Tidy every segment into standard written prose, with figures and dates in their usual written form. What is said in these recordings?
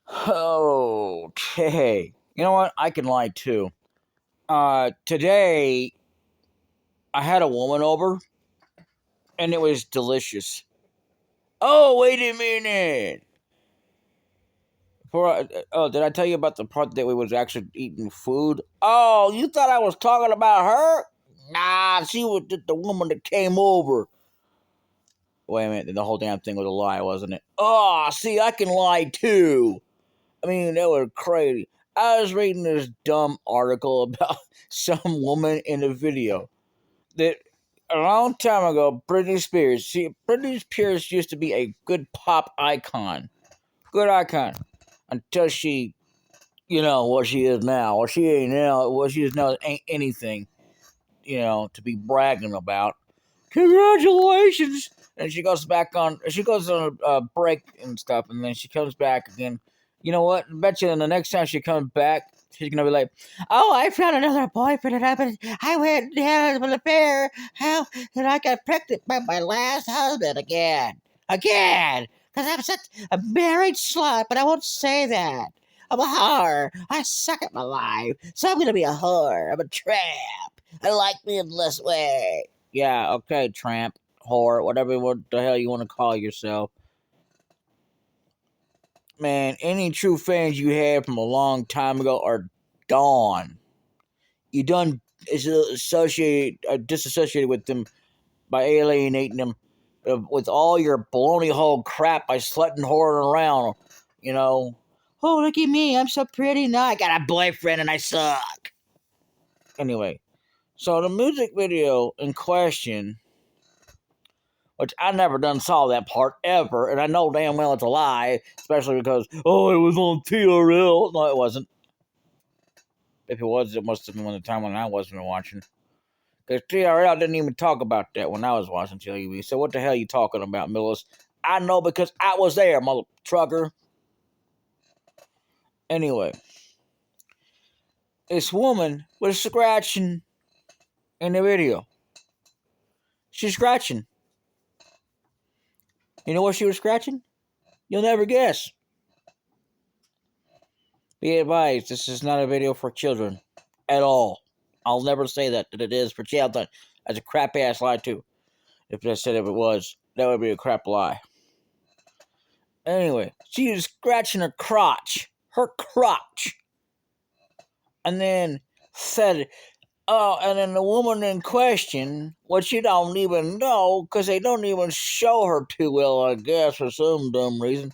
Okay. You know what? I can lie too. Today I had a woman over and it was delicious. Oh, wait a minute. Did I tell you about the part that we was actually eating food? Oh, you thought I was talking about her? Nah, she was just the woman that came over. Wait a minute, the whole damn thing was a lie, wasn't it? Oh, see, I can lie too. I mean, that was crazy. I was reading this dumb article about some woman in a video that a long time ago, Britney Spears used to be a good pop icon. Good icon. Until she, what she is now. What she ain't now, what she is now ain't anything, to be bragging about. Congratulations! And she goes on a break and stuff, and then she comes back again. You know what? I bet you the next time she comes back, she's gonna be like, "Oh, I found another boyfriend, and I went and had an affair. How? And I got pregnant by my last husband again, because I'm such a married slut. But I won't say that. I'm a whore. I suck at my life, so I'm gonna be a whore. I'm a tramp. I like being this way." Yeah, okay, tramp, whore, whatever what the hell you want to call yourself. Man, any true fans you had from a long time ago are gone. You done disassociated with them by alienating them with all your baloney hole crap by slutting whoring around. You know, oh, look at me, I'm so pretty now. I got a boyfriend and I suck. Anyway, so the music video in question, which I never done saw that part ever, and I know damn well it's a lie, especially because, oh, it was on TRL. No, it wasn't. If it was, it must have been the time when I wasn't watching. Because TRL didn't even talk about that when I was watching TV. So what the hell are you talking about, Millis? I know because I was there, mother trucker. Anyway, this woman was scratching in the video. She's scratching. You know what she was scratching? You'll never guess. Be advised, this is not a video for children at all. I'll never say that it is for children. That's a crap ass lie too. If I said if it was, that would be a crap lie. Anyway, she was scratching her crotch, and then said, "Oh," and then the woman in question, which you don't even know because they don't even show her too well, I guess, for some dumb reason.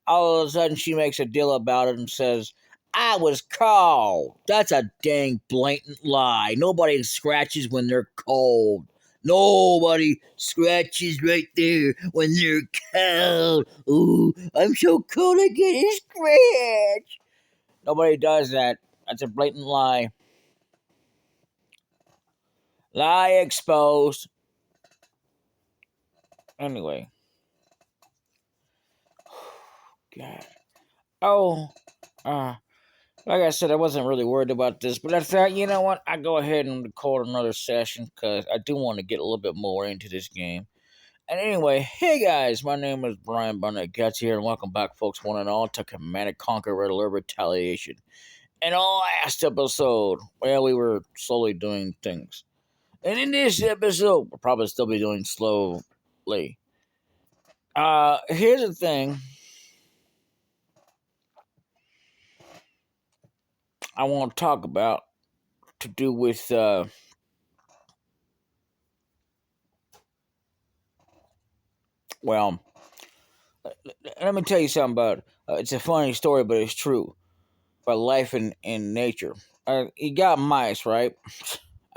All of a sudden, she makes a deal about it and says, "I was cold." That's a dang blatant lie. Nobody scratches when they're cold. Nobody scratches right there when they're cold. Ooh, I'm so cold I get a scratch. Nobody does that. That's a blatant lie. Lie exposed. Anyway. God. Oh, uh, like I said, I wasn't really worried about this, but I thought, you know what? I go ahead and record another session because I do want to get a little bit more into this game. And anyway, hey guys, my name is Brian Barnett Gets here, and welcome back, folks, one and all, to Command and Conquer Red Alert Retaliation. In the last episode, well, we were slowly doing things. And in this episode, we'll probably still be doing slowly. Here's the thing. I want to talk about to do with well, let me tell you something about it's a funny story, but it's true about life in nature. You got mice, right?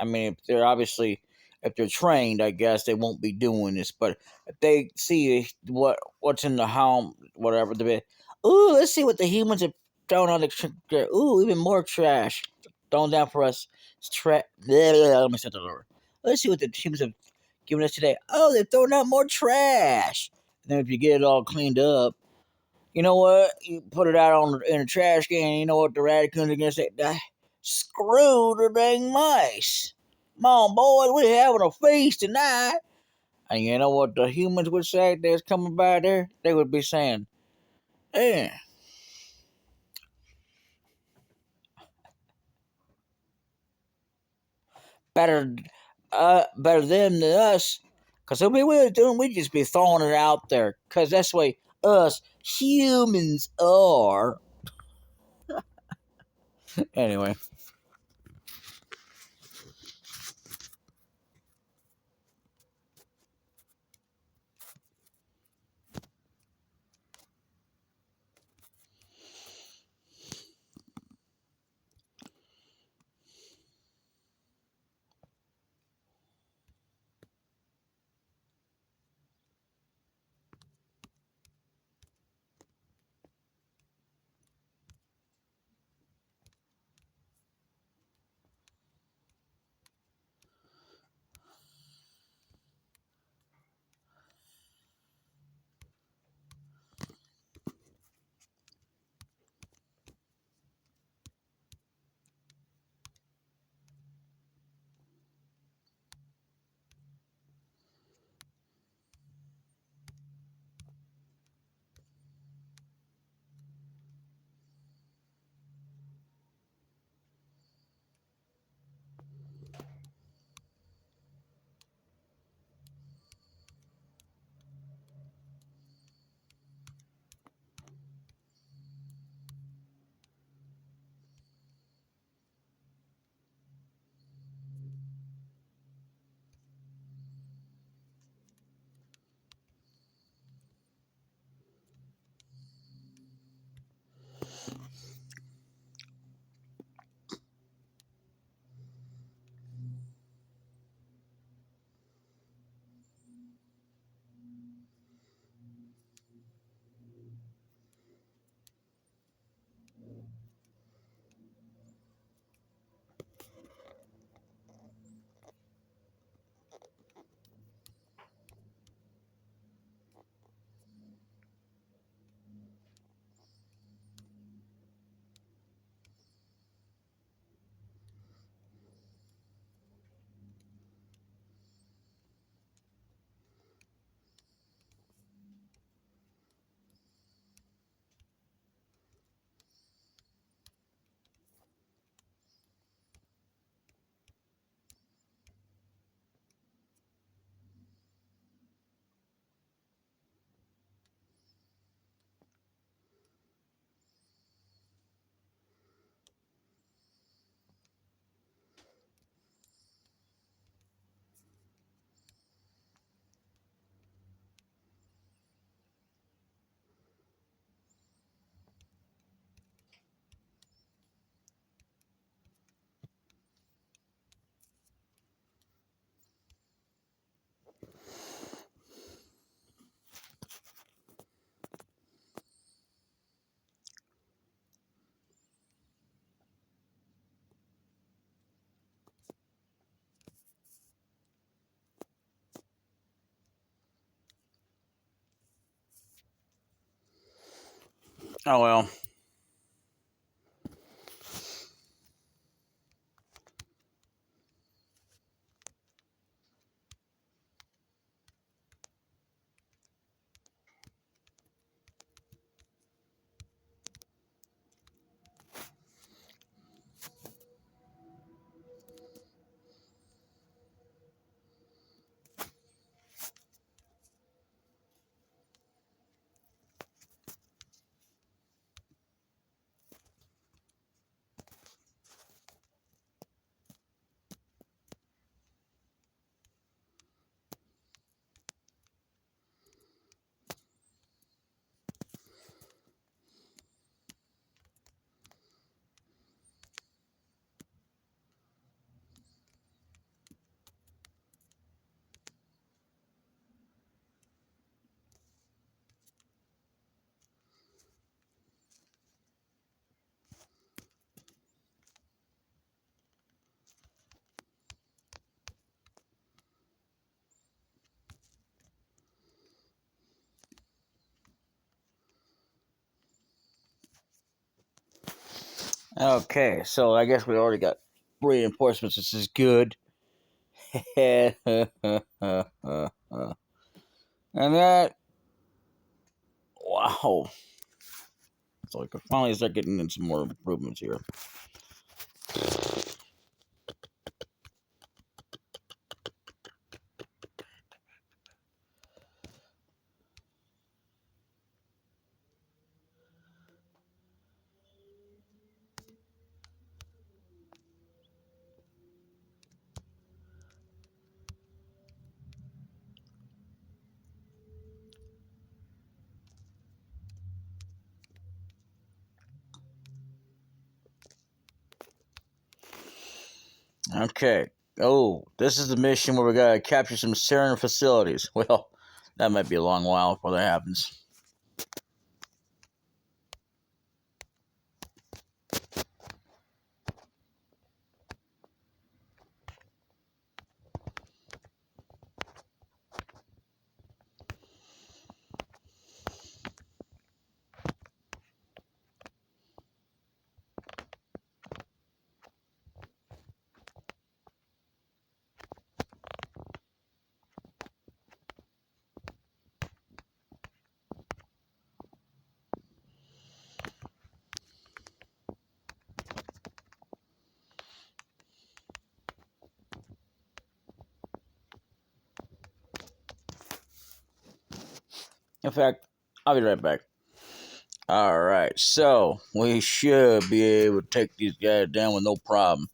I mean, if they're trained, I guess they won't be doing this. But if they see what's in the home, whatever the bit, ooh, let's see what the humans have thrown on the ooh, even more trash thrown down for us. It's let me set that over. Let's see what the humans have given us today. Oh, they're throwing out more trash. And then if you get it all cleaned up, you know what? You put it out in a trash can. You know what the raccoons are gonna say? Screw the dang mice. Come on, boys, we're having a feast tonight. And you know what the humans would say if they was coming by there? They would be saying, "Yeah, better, better them than us. Cause if we were doing, we'd just be throwing it out there. Cause that's the way us humans are. Anyway. Oh well. Okay, so I guess we already got reinforcements. This is good. And that, wow. So I can finally start getting in some more improvements here. Okay. Oh, this is the mission where we gotta capture some sarin facilities. Well, that might be a long while before that happens. In fact, I'll be right back. Alright, so we should be able to take these guys down with no problem.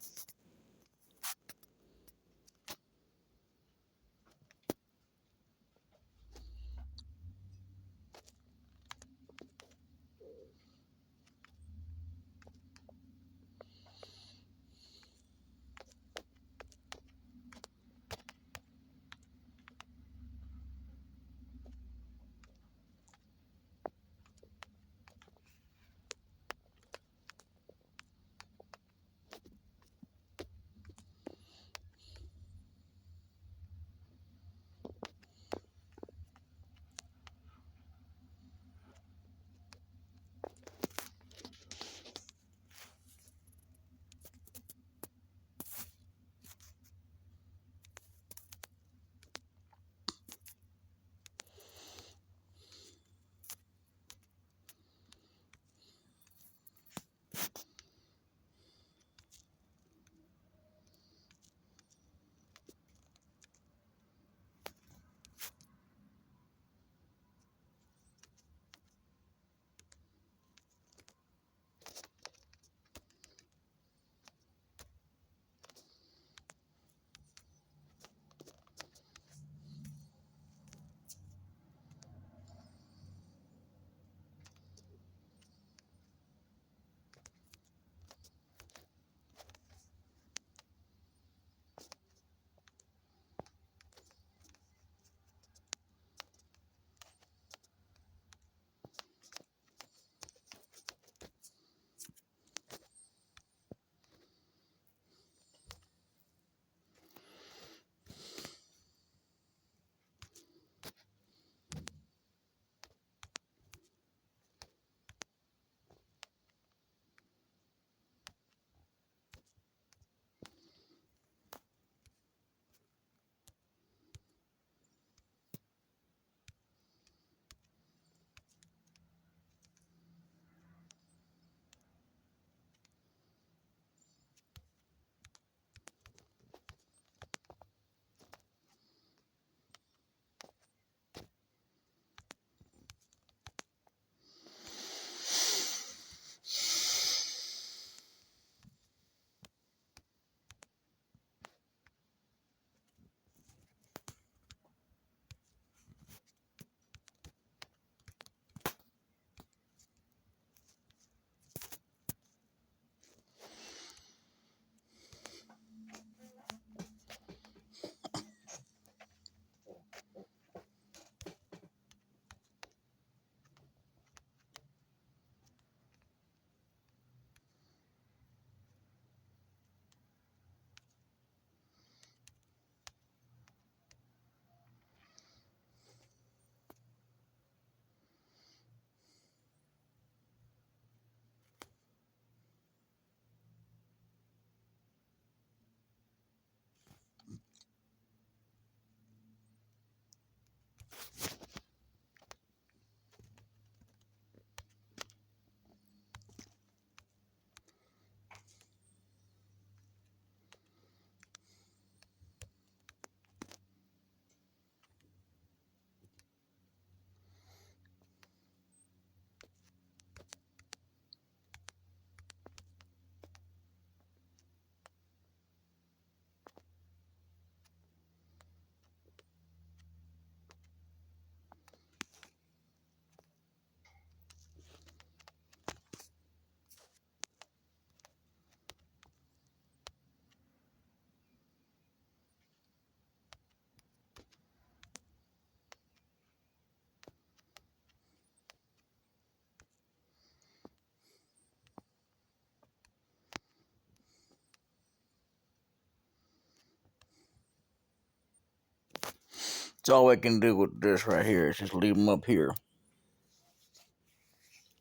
That's all I can do with this right here is just leave them up here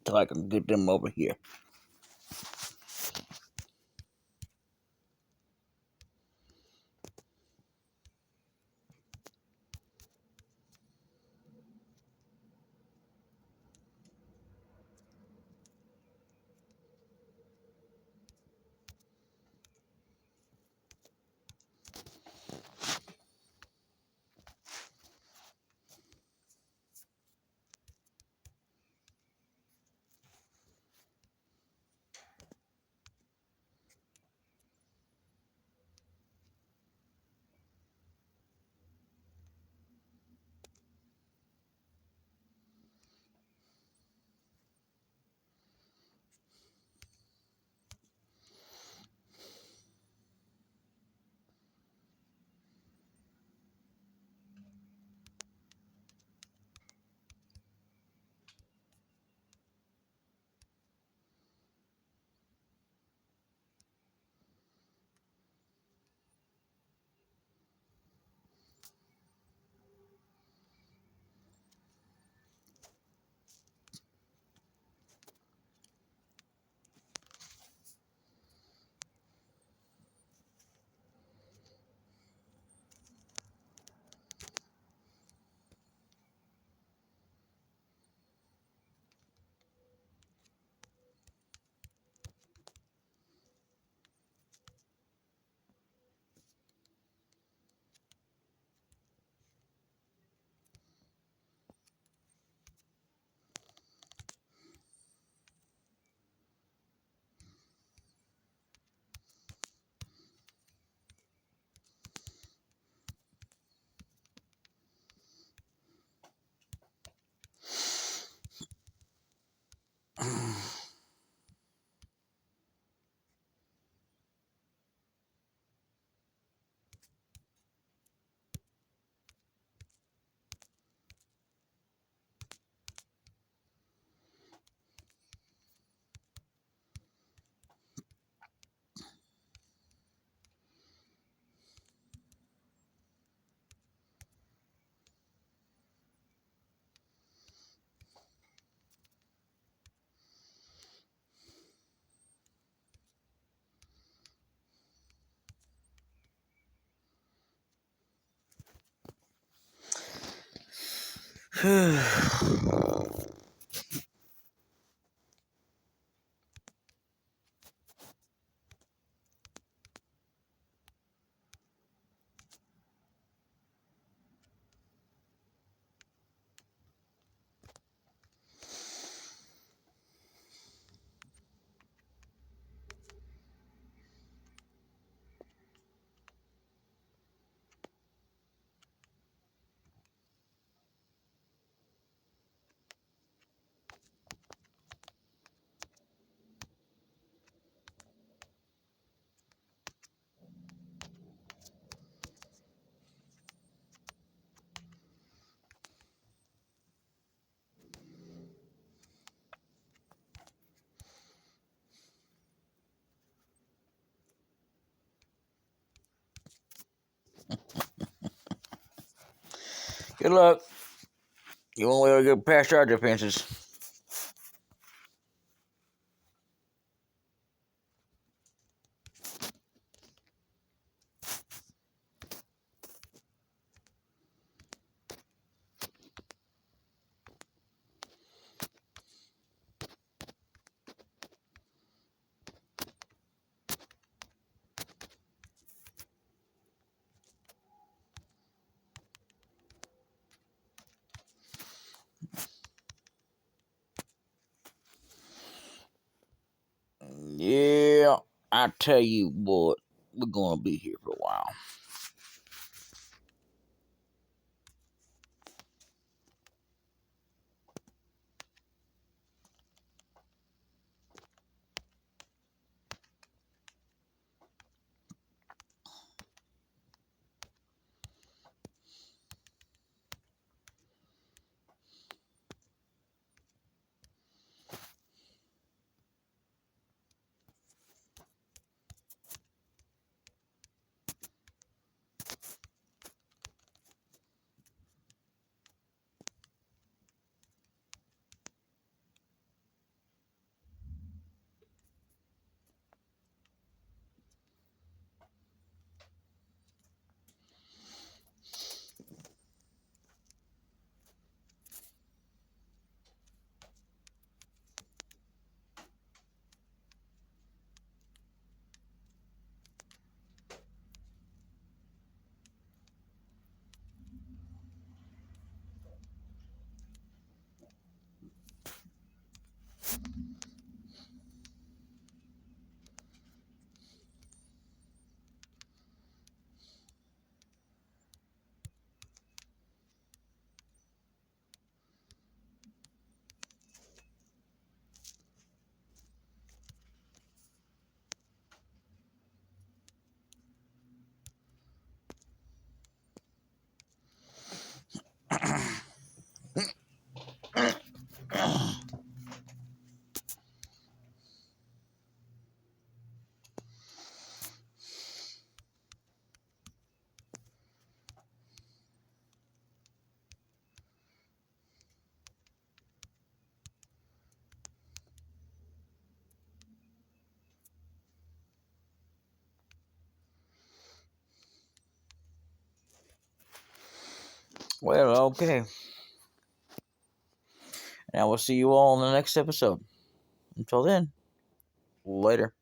till I can get them over here. Good luck. You won't be able to get past our defenses. Yeah, I tell you what, we're gonna be here for a while. Well, okay. And I will see you all in the next episode. Until then, later.